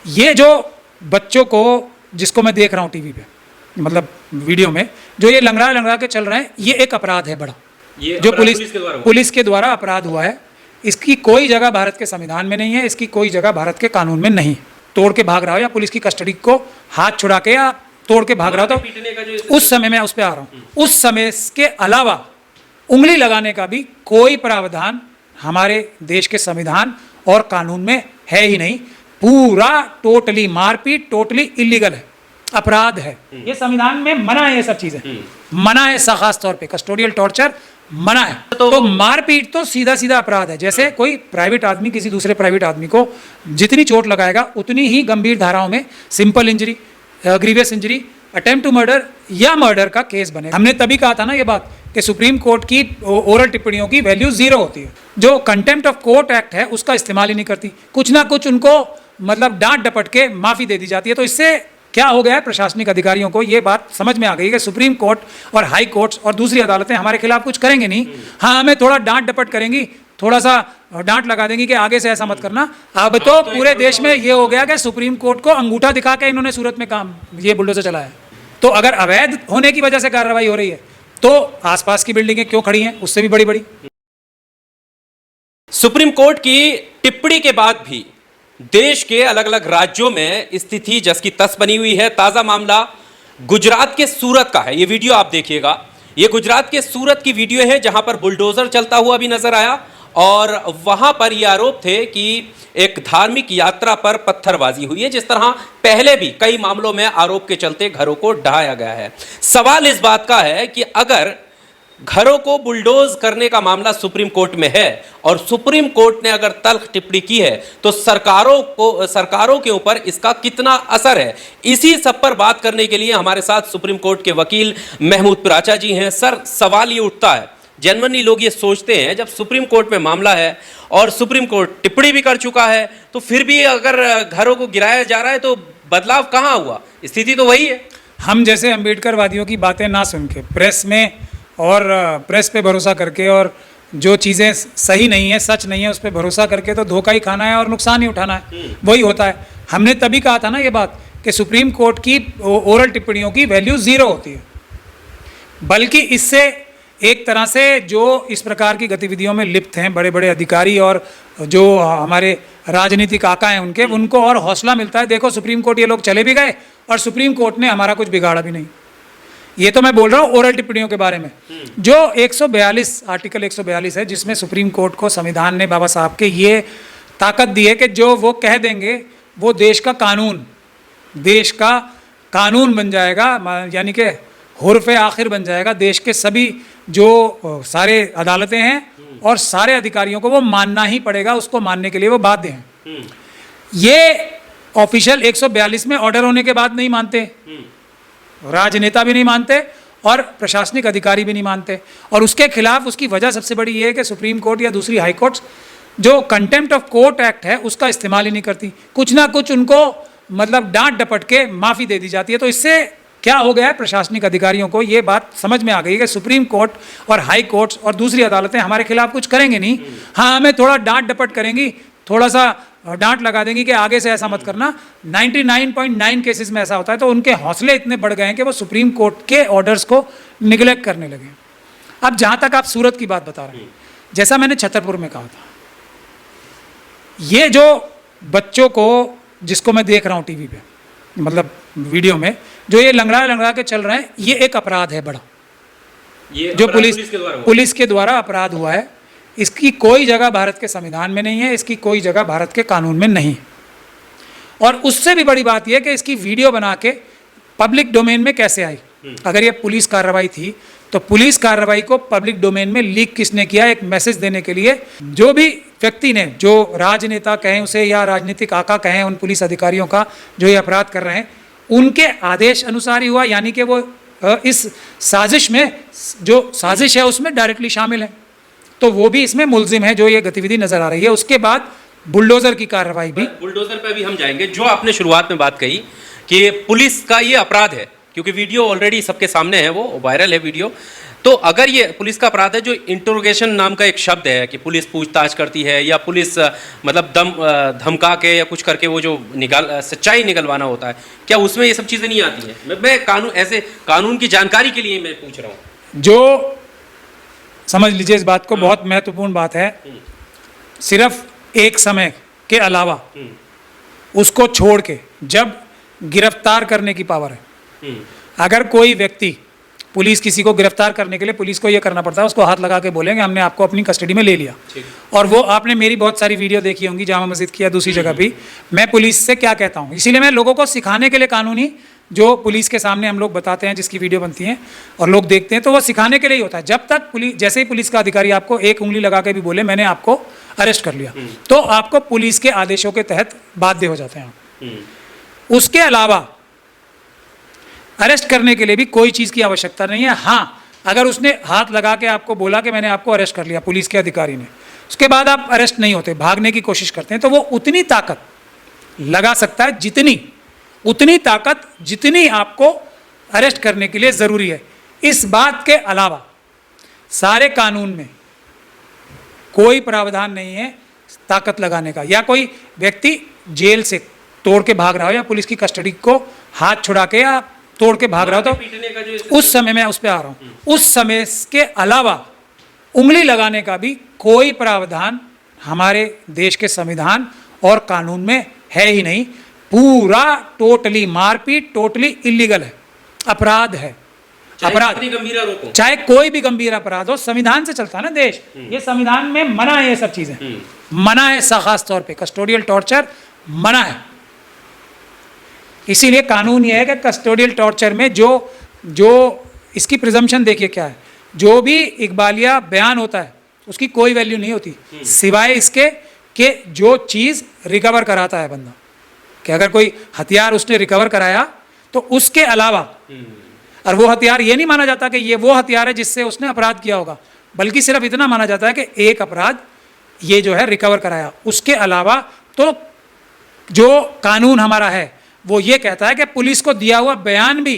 ये जो बच्चों को, जिसको मैं देख रहा हूँ टीवी पे, मतलब वीडियो में, जो ये लंगड़ा के चल रहे हैं, ये एक अपराध है बड़ा, ये जो पुलिस के द्वारा अपराध हुआ है। इसकी कोई जगह भारत के संविधान में नहीं है, इसकी कोई जगह भारत के कानून में नहीं। तोड़ के भाग रहा हो या पुलिस की कस्टडी को हाथ छुड़ा के या तोड़ के भाग रहा हो, तो उस समय, मैं उस पर आ रहा हूँ, उस समय के अलावा उंगली लगाने का भी कोई प्रावधान हमारे देश के संविधान और कानून में है ही नहीं। पूरा टोटली मारपीट, टोटली इलीगल है, अपराध है। ये संविधान में मना है, ये सब चीजें मना है। खास तौर पे कस्टोडियल टॉर्चर मना है। तो मारपीट तो सीधा सीधा अपराध है। जैसे कोई प्राइवेट आदमी किसी दूसरे प्राइवेट आदमी को जितनी चोट लगाएगा उतनी ही गंभीर धाराओं में simple injury, grievous injury, attempt to murder या मर्डर का केस बने। हमने तभी कहा था ना ये बात कि सुप्रीम कोर्ट की ओरल टिप्पणियों की वैल्यू 0 होती है। जो कंटेम्प्ट ऑफ कोर्ट एक्ट है उसका इस्तेमाल ही नहीं करती, कुछ ना कुछ उनको मतलब डांट डपट के माफी दे दी जाती है। तो इससे क्या हो गया है, प्रशासनिक अधिकारियों को ये बात समझ में आ गई कि सुप्रीम कोर्ट और हाई कोर्ट्स और दूसरी अदालतें हमारे खिलाफ कुछ करेंगे नहीं। हाँ, हमें थोड़ा डांट डपट करेंगी, थोड़ा सा डांट लगा देंगी कि आगे से ऐसा मत करना। अब तो पूरे देश में ये हो गया कि सुप्रीम कोर्ट को अंगूठा दिखा के इन्होंने सूरत में काम ये बुलडोजर चलाया। तो अगर अवैध होने की वजह से कार्रवाई हो रही है तो आसपास की बिल्डिंगें क्यों खड़ी हैं, उससे भी बड़ी बड़ी। सुप्रीम कोर्ट की टिप्पणी के बाद भी देश के अलग अलग राज्यों में स्थिति जस की तस बनी हुई है। ताजा मामला गुजरात के सूरत का है। ये वीडियो आप देखिएगा, ये गुजरात के सूरत की वीडियो है जहां पर बुलडोजर चलता हुआ भी नजर आया और वहां पर ये आरोप थे कि एक धार्मिक यात्रा पर पत्थरबाजी हुई है। जिस तरह पहले भी कई मामलों में आरोप के चलते घरों को ढहाया गया है। सवाल इस बात का है कि अगर घरों को बुलडोज करने का मामला सुप्रीम कोर्ट में है और सुप्रीम कोर्ट ने अगर तल्ख टिप्पणी की है तो सरकारों के ऊपर इसका कितना असर है। इसी सब पर बात करने के लिए हमारे साथ सुप्रीम कोर्ट के वकील महमूद पिराचा जी हैं। सर, सवाल ये उठता है, जेन्युइनली लोग ये सोचते हैं जब सुप्रीम कोर्ट में मामला है और सुप्रीम कोर्ट टिप्पणी भी कर चुका है तो फिर भी अगर घरों को गिराया जा रहा है तो बदलाव कहाँ हुआ? स्थिति तो वही है। हम जैसे अम्बेडकरवादियों की बातें ना सुन के प्रेस में और प्रेस पे भरोसा करके और जो चीज़ें सही नहीं है, सच नहीं है, उस पर भरोसा करके तो धोखा ही खाना है और नुकसान ही उठाना है। वही होता है। हमने तभी कहा था ना ये बात कि सुप्रीम कोर्ट की ओरल टिप्पणियों की वैल्यू 0 होती है। बल्कि इससे एक तरह से जो इस प्रकार की गतिविधियों में लिप्त हैं बड़े बड़े अधिकारी और जो हमारे राजनीतिक आका हैं उनको और हौसला मिलता है। देखो, सुप्रीम कोर्ट ये लोग चले भी गए और सुप्रीम कोर्ट ने हमारा कुछ बिगाड़ा भी नहीं। ये तो मैं बोल रहा हूँ ओरल टिप्पणियों के बारे में। जो 142 आर्टिकल 142 है जिसमें सुप्रीम कोर्ट को संविधान ने बाबा साहब के ये ताकत दी है कि जो वो कह देंगे वो देश का कानून बन जाएगा, यानी कि हुर्फ़े आखिर बन जाएगा। देश के सभी जो सारे अदालतें हैं और सारे अधिकारियों को वो मानना ही पड़ेगा, उसको मानने के लिए वो बाध्य हैं। ये ऑफिशियल 142 में ऑर्डर होने के बाद नहीं मानते, राजनेता भी नहीं मानते और प्रशासनिक अधिकारी भी नहीं मानते। और उसके खिलाफ उसकी वजह सबसे बड़ी ये है कि सुप्रीम कोर्ट या दूसरी हाई कोर्ट्स जो कंटेम्प्ट ऑफ कोर्ट एक्ट है उसका इस्तेमाल ही नहीं करती, कुछ ना कुछ उनको मतलब डांट डपट के माफ़ी दे दी जाती है। तो इससे क्या हो गया है, प्रशासनिक अधिकारियों को ये बात समझ में आ गई कि सुप्रीम कोर्ट और हाई कोर्ट्स और दूसरी अदालतें हमारे खिलाफ कुछ करेंगे नहीं। हाँ, हमें थोड़ा डांट डपट करेंगी, थोड़ा सा डांट लगा देंगी कि आगे से ऐसा मत करना। 99.9 केसेस में ऐसा होता है। तो उनके हौसले इतने बढ़ गए हैं कि वो सुप्रीम कोर्ट के ऑर्डर्स को निगलेक्ट करने लगे। अब जहाँ तक आप सूरत की बात बता रहे हैं, जैसा मैंने छतरपुर में कहा था, ये जो बच्चों को, जिसको मैं देख रहा हूँ टीवी पे, मतलब वीडियो में, जो ये लंगड़ा के चल रहे हैं, ये एक अपराध है बड़ा, ये जो पुलिस के द्वारा अपराध हुआ है। इसकी कोई जगह भारत के संविधान में नहीं है, इसकी कोई जगह भारत के कानून में नहीं है। और उससे भी बड़ी बात यह कि इसकी वीडियो बना के पब्लिक डोमेन में कैसे आई। अगर ये पुलिस कार्रवाई थी तो पुलिस कार्रवाई को पब्लिक डोमेन में लीक किसने किया? एक मैसेज देने के लिए जो भी व्यक्ति ने, जो राजनेता कहें उसे या राजनीतिक आका कहें उन पुलिस अधिकारियों का जो ये अपराध कर रहे हैं, उनके आदेश अनुसार ही हुआ। यानी कि वो इस साजिश में, जो साजिश है उसमें डायरेक्टली शामिल है, तो वो भी इसमें मुलजिम है जो ये गतिविधि नजर आ रही है। उसके बाद बुलडोजर की कार्रवाई भी, बुलडोजर पे भी हम जाएंगे। जो आपने शुरुआत में बात कही कि पुलिस का ये अपराध है, क्योंकि वीडियो ऑलरेडी सबके सामने है, वो वायरल है वीडियो। तो अगर ये पुलिस का अपराध है, जो इंटरोगेशन नाम का एक शब्द है कि पुलिस पूछताछ करती है या पुलिस मतलब धमका के या कुछ करके वो जो सच्चाई निकलवाना होता है, क्या उसमें ये सब चीज़ें नहीं आती हैं? मैं कानून की जानकारी के लिए मैं पूछ रहा हूँ। जो समझ लीजिए इस बात को, बहुत महत्वपूर्ण बात है। सिर्फ एक समय के अलावा उसको छोड़ के जब गिरफ्तार करने की पावर है, अगर कोई व्यक्ति, पुलिस किसी को गिरफ्तार करने के लिए पुलिस को ये करना पड़ता है, उसको हाथ लगा के बोलेंगे हमने आपको अपनी कस्टडी में ले लिया। और वो आपने मेरी बहुत सारी वीडियो देखी होंगी जामा मस्जिद की या दूसरी जगह भी, मैं पुलिस से क्या कहता हूँ। इसीलिए मैं लोगों को सिखाने के लिए कानूनी जो पुलिस के सामने हम लोग बताते हैं, जिसकी वीडियो बनती है और लोग देखते हैं, तो वो सिखाने के लिए ही होता है। जब तक पुलिस, जैसे ही पुलिस का अधिकारी आपको एक उंगली लगा के भी बोले मैंने आपको अरेस्ट कर लिया, तो आपको पुलिस के आदेशों के तहत बाध्य हो जाते हैं। उसके अलावा अरेस्ट करने के लिए भी कोई चीज़ की आवश्यकता नहीं है। हाँ, अगर उसने हाथ लगा के आपको बोला कि मैंने आपको अरेस्ट कर लिया, पुलिस के अधिकारी ने, उसके बाद आप अरेस्ट नहीं होते, भागने की कोशिश करते हैं, तो वो उतनी ताकत लगा सकता है उतनी ताकत जितनी आपको अरेस्ट करने के लिए ज़रूरी है। इस बात के अलावा सारे कानून में कोई प्रावधान नहीं है ताकत लगाने का, या कोई व्यक्ति जेल से तोड़ के भाग रहा हो या पुलिस की कस्टडी को हाथ छुड़ा के या तोड़ के भाग रहा हो, तो उस समय मैं उस पर आ रहा हूँ, उस समय के अलावा उंगली लगाने का भी कोई प्रावधान हमारे देश के संविधान और कानून में है ही नहीं। पूरा टोटली मारपीट टोटली इलीगल है, अपराध है। अपराध गंभीर आरोप हो, चाहे कोई भी गंभीर अपराध हो, संविधान से चलता है ना देश। ये संविधान में मना है, ये सब चीजें मना है। खास तौर पे कस्टोडियल टॉर्चर मना है। इसीलिए कानून ये है कि कस्टोडियल टॉर्चर में जो इसकी प्रिजम्पशन देखिए क्या है, जो भी इकबालिया बयान होता है उसकी कोई वैल्यू नहीं होती, सिवाय इसके कि जो चीज़ रिकवर कराता है बंदा, कि अगर कोई हथियार उसने रिकवर कराया तो उसके अलावा, और वो हथियार ये नहीं माना जाता कि ये वो हथियार है जिससे उसने अपराध किया होगा, बल्कि सिर्फ इतना माना जाता है कि एक अपराध ये जो है रिकवर कराया। उसके अलावा तो जो कानून हमारा है वो ये कहता है कि पुलिस को दिया हुआ बयान भी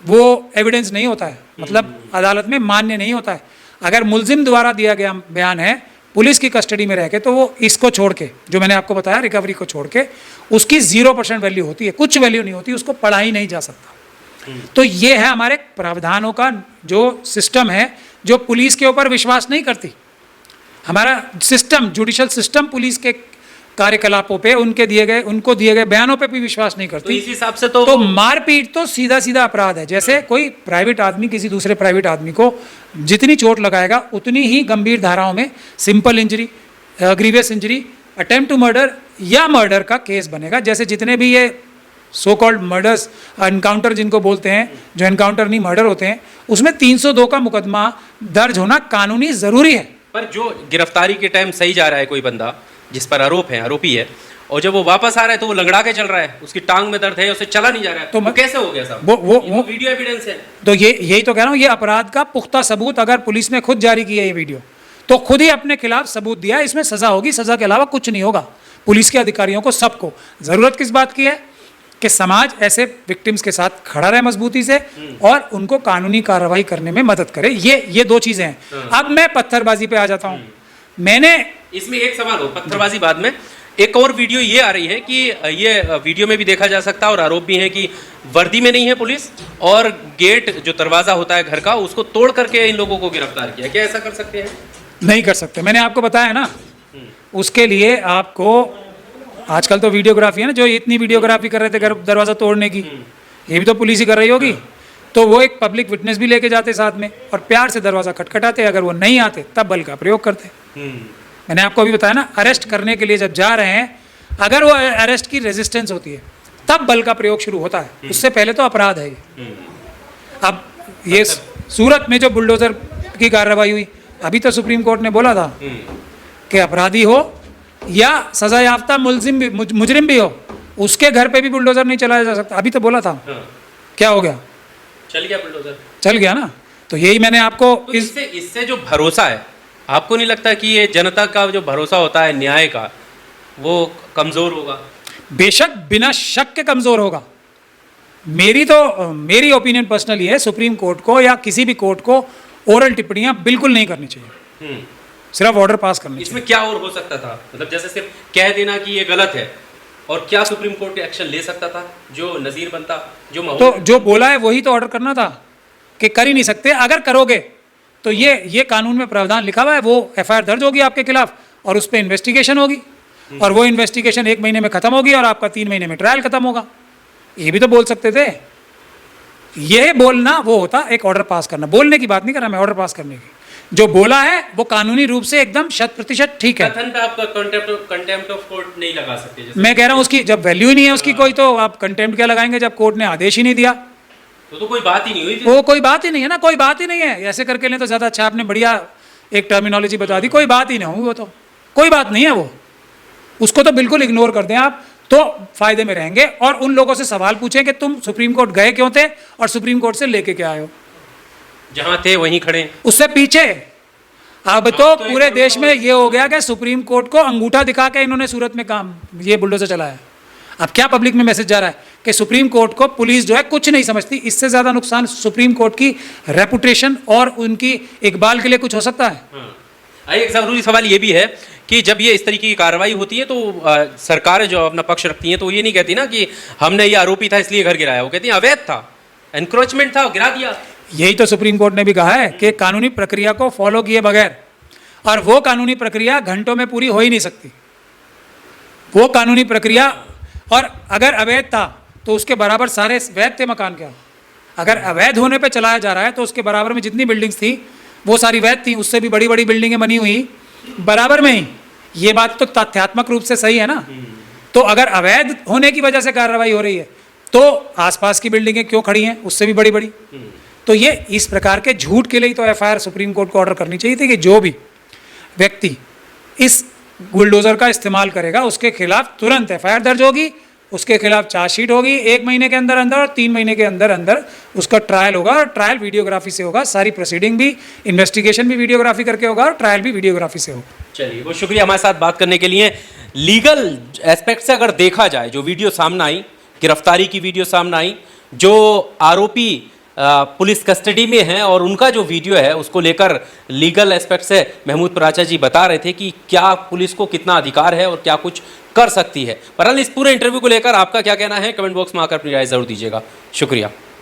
वो एविडेंस नहीं होता है, मतलब अदालत में मान्य नहीं होता है। अगर मुलजिम द्वारा दिया गया बयान है पुलिस की कस्टडी में रह के, तो वो इसको छोड़ के, जो मैंने आपको बताया रिकवरी को छोड़ के, उसकी 0% वैल्यू होती है, कुछ वैल्यू नहीं होती, उसको पढ़ा ही नहीं जा सकता। तो ये है हमारे प्रावधानों का जो सिस्टम है, जो पुलिस के ऊपर विश्वास नहीं करती। हमारा सिस्टम, जुडिशल सिस्टम मुख्य के कार्यकलापों पे उनको दिए गए बयानों पे भी विश्वास नहीं करती। तो इस हिसाब से तो मारपीट तो सीधा सीधा अपराध है। जैसे कोई प्राइवेट आदमी किसी दूसरे प्राइवेट आदमी को जितनी चोट लगाएगा उतनी ही गंभीर धाराओं में simple injury, grievous injury, attempt to murder या मर्डर का केस बनेगा। जैसे जितने भी ये सो कॉल्ड मर्डर्स, एनकाउंटर जिनको बोलते हैं, जो एनकाउंटर नहीं मर्डर होते हैं, उसमें 302 का मुकदमा दर्ज होना कानूनी ज़रूरी है। पर जो गिरफ्तारी के टाइम सही जा रहा है कोई बंदा जिस पर आरोपी है, और जब वो वापस आ रहा है तो वो लंगड़ा के चल रहा है, उसकी टांग में दर्द है, उसे चला नहीं जा रहा है, तो कैसे हो गया साहब? वो वीडियो एविडेंस है। तो यही तो कह रहा हूँ, ये अपराध का पुख्ता सबूत अगर पुलिस ने खुद जारी किया ये वीडियो, तो खुद ही अपने खिलाफ सबूत दिया, इसमें सजा होगी, सजा के अलावा कुछ नहीं होगा। पुलिस के अधिकारियों को सबको ज़रूरत किस बात की है कि समाज ऐसे विक्टिम्स के साथ खड़ा रहे मजबूती से और उनको कानूनी कार्रवाई करने में मदद करे। ये दो चीज़ें हैं। अब मैं पत्थरबाजी पे आ जाता हूँ। मैंने इसमें एक सवाल हो, पत्थरबाजी बाद में, एक और वीडियो ये आ रही है कि ये वीडियो में भी देखा जा सकता है और आरोप भी है कि वर्दी में नहीं है पुलिस, और गेट जो दरवाज़ा होता है घर का उसको तोड़ करके इन लोगों को गिरफ्तार किया। क्या ऐसा कर सकते हैं? नहीं कर सकते। मैंने आपको बताया ना, उसके लिए आपको आजकल तो वीडियोग्राफी है ना, जो इतनी वीडियोग्राफी कर रहे थे घर दरवाज़ा तोड़ने की, ये भी तो पुलिस ही कर रही होगी। तो वो एक पब्लिक विटनेस भी लेके जाते साथ में और प्यार से दरवाज़ा खटखटाते, अगर वो नहीं आते तब बल का प्रयोग करते। मैंने आपको अभी बताया ना, अरेस्ट करने के लिए जब जा रहे हैं, अगर वो अरेस्ट की रेजिस्टेंस होती है तब बल का प्रयोग शुरू होता है, उससे पहले तो अपराध है ये। अब ये सूरत में जो बुलडोजर की कार्रवाई हुई, अभी तो सुप्रीम कोर्ट ने बोला था कि अपराधी हो या सजा याफ्ता मुजरिम भी हो, उसके घर पे भी बुलडोजर नहीं चलाया जा सकता। अभी तो बोला था। क्या हो गया? चल गया बुलडोजर, चल गया ना। तो यही मैंने आपको तो इससे जो भरोसा है, आपको नहीं लगता कि ये जनता का जो भरोसा होता है न्याय का, वो कमज़ोर होगा? बेशक बिना शक के कमज़ोर होगा, मेरी ओपिनियन पर्सनली है, सुप्रीम कोर्ट को या किसी भी कोर्ट को ओरल टिप्पणियां बिल्कुल नहीं करनी चाहिए, सिर्फ ऑर्डर पास करनी चाहिए। इसमें क्या और हो सकता था? मतलब जैसे सिर्फ कह देना कि ये गलत है, और क्या सुप्रीम कोर्ट एक्शन ले सकता था? जो नज़ीर बनता, जो माहौल, तो जो बोला है वही तो ऑर्डर करना था कि कर ही नहीं सकते। अगर करोगे तो ये कानून में प्रावधान लिखा हुआ है, वो एफआईआर दर्ज होगी आपके खिलाफ और उस पर इन्वेस्टिगेशन होगी, और वो इन्वेस्टिगेशन 1 महीने में खत्म होगी और आपका 3 महीने में ट्रायल खत्म होगा। ये भी तो बोल सकते थे। ये बोलना वो होता एक ऑर्डर पास करना, बोलने की बात नहीं कर रहा मैं, ऑर्डर पास करने की। जो बोला है वो कानूनी रूप से एकदम 100% ठीक है। कथन पे आप कंटेम्प्ट ऑफ कोर्ट नहीं लगा सकते जैसे? मैं कह रहा हूँ उसकी जब वैल्यू ही नहीं है उसकी कोई, तो आप कंटेम्प्ट क्या लगाएंगे जब कोर्ट ने आदेश ही नहीं दिया? तो कोई बात ही नहीं हुई थी। वो कोई बात ही नहीं है ना, कोई बात ही नहीं है। ऐसे करके लें तो ज़्यादा अच्छा, आपने बढ़िया एक टर्मिनोलॉजी बता दी, कोई बात ही नहीं होगी, वो तो कोई बात नहीं है, वो उसको तो बिल्कुल इग्नोर कर दें आप, तो फायदे में रहेंगे। और उन लोगों से सवाल पूछें कि तुम सुप्रीम कोर्ट गए क्यों थे और सुप्रीम कोर्ट से लेके क्या आए हो? जहां थे वहीं खड़े, उससे पीछे। अब तो पूरे देश में ये हो गया कि सुप्रीम कोर्ट को अंगूठा दिखा के इन्होंने सूरत में काम ये बुलडोजर चलाया। अब क्या पब्लिक में मैसेज जा रहा है कि सुप्रीम कोर्ट को पुलिस जो है कुछ नहीं समझती। इससे ज्यादा नुकसान सुप्रीम कोर्ट की रेपुटेशन और उनकी इकबाल के लिए कुछ हो सकता है? एक जरूरी सवाल ये भी है कि जब ये इस तरीके की कार्रवाई होती है तो सरकारें जो अपना पक्ष रखती हैं तो ये नहीं कहती ना कि हमने ये आरोपी था इसलिए घर गिराया, वो कहती हैं अवैध था, एनक्रोचमेंट था, गिरा दिया। यही तो सुप्रीम कोर्ट ने भी कहा है कि कानूनी प्रक्रिया को फॉलो किए बगैर, और वो कानूनी प्रक्रिया घंटों में पूरी हो ही नहीं सकती, वो कानूनी प्रक्रिया। और अगर अवैध था तो उसके बराबर सारे वैध थे मकान। क्या अगर अवैध होने पे चलाया जा रहा है तो उसके बराबर में जितनी बिल्डिंग्स थी वो सारी वैध थी, उससे भी बड़ी बड़ी बिल्डिंगें बनी हुई बराबर में ही। ये बात तो तथ्यात्मक रूप से सही है ना। तो अगर अवैध होने की वजह से कार्रवाई हो रही है तो आसपास की बिल्डिंगें क्यों खड़ी हैं उससे भी बड़ी बड़ी? तो ये इस प्रकार के झूठ के लिए तो एफआईआर सुप्रीम कोर्ट को ऑर्डर करनी चाहिए थी कि जो भी व्यक्ति इस बुलडोजर का इस्तेमाल करेगा उसके खिलाफ तुरंत एफआईआर दर्ज होगी, उसके खिलाफ चार्जशीट होगी 1 महीने के अंदर अंदर, और 3 महीने के अंदर अंदर उसका ट्रायल होगा। और ट्रायल वीडियोग्राफी से होगा, सारी प्रोसीडिंग भी, इन्वेस्टिगेशन भी वीडियोग्राफी करके होगा और ट्रायल भी वीडियोग्राफी से होगा। चलिए, बहुत शुक्रिया हमारे साथ बात करने के लिए। लीगल एस्पेक्ट से अगर देखा जाए, जो वीडियो सामने आई, गिरफ्तारी की वीडियो सामने आई, जो आरोपी पुलिस कस्टडी में हैं और उनका जो वीडियो है उसको लेकर लीगल एस्पेक्ट से महमूद पराचा जी बता रहे थे कि क्या पुलिस को कितना अधिकार है और क्या कुछ कर सकती है। बहरहाल इस पूरे इंटरव्यू को लेकर आपका क्या कहना है, कमेंट बॉक्स में आकर अपनी राय जरूर दीजिएगा। शुक्रिया।